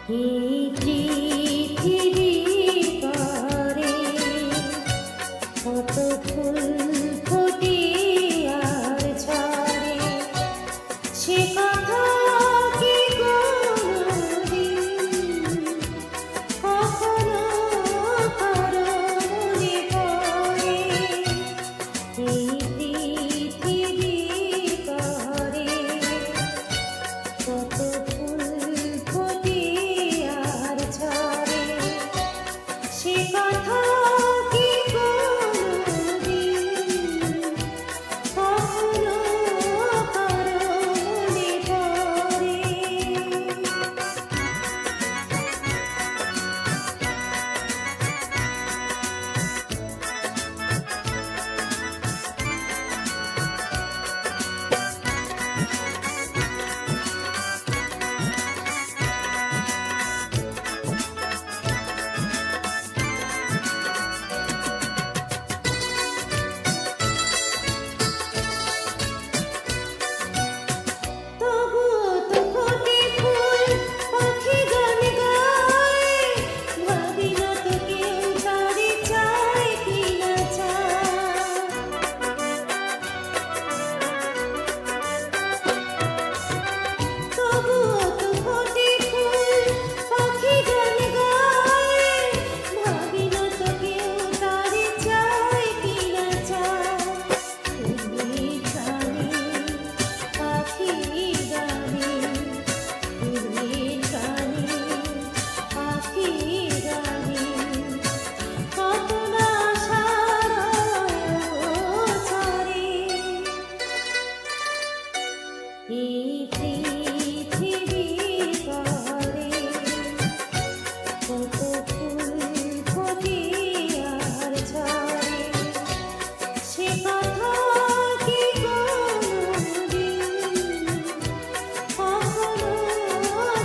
এই পৃথিবীর পরে কত ফুল ফোটে আর ঝরে, সে কথা কি কোনদিন কখনো কারো মনে পড়ে? এই পৃথিবীর পরে কত ফুল ফোটে আর ঝরে, সে কথা কি কোনদিন কখনো কারো মনে পড়ে? তবুও তো ফোটে ফুল, পাখি গান গায়, ভাবি না তো কেউ তারে চায় কি না চায়। তবুও তো ফোটে ফুল, পাখি গান গায়, ভাবি না তো কেউ তারে চায় কি না চায়। তুমি জানি পাখি গানে, তুমি জানি পাখি গানে, কত না আশার ছড়ে। এই পৃথিবীর পরে কত ফুল ফোটে আর ঝরে, সে কথা কি কোনদিন কখনো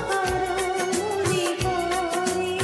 কারো মনে পড়ে?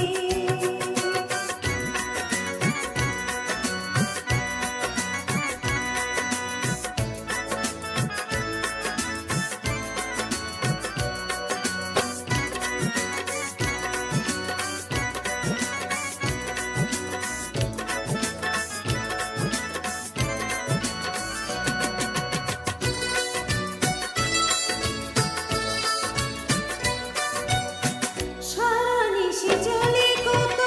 সারা নিশি চলে কত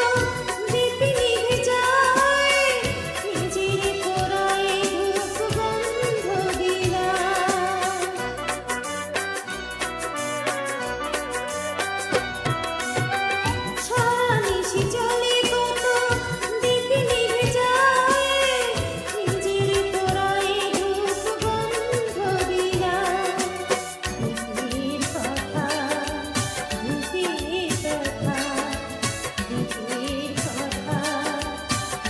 দীপ্তি নিভে যায়, নিজের পোড়ায় ধূপ গন্ধ বিলায়। সারা নিশি চলে কত দীপ্তি নিভে যায়, নিজের পোড়ায় ধূপ গন্ধ বিলায়। ধূপের কথা, ধূপের কথা, ধূপের কথা,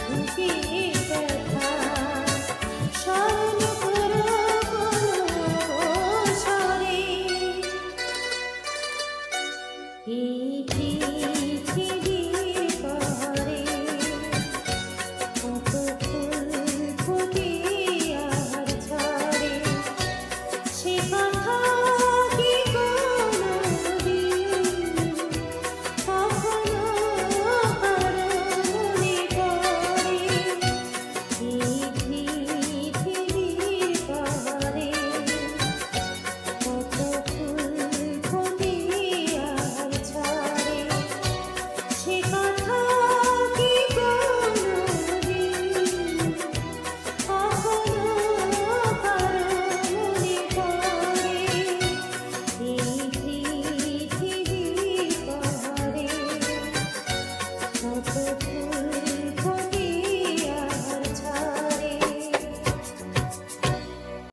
ধূপের কথা, স্মরণ করো কোনো স্বরে। এই পৃথিবীর পরে কত ফুল ফোটে আর ঝরে, সে কথা কি কোনদিন কখনো কারো মনে পড়ে? এই পৃথিবীর পরে কত ফুল ফোটে আর ঝরে, সে কথা কি কোনদিন কখনো কারো মনে পড়ে? এই পৃথিবীর পরে কত ফুল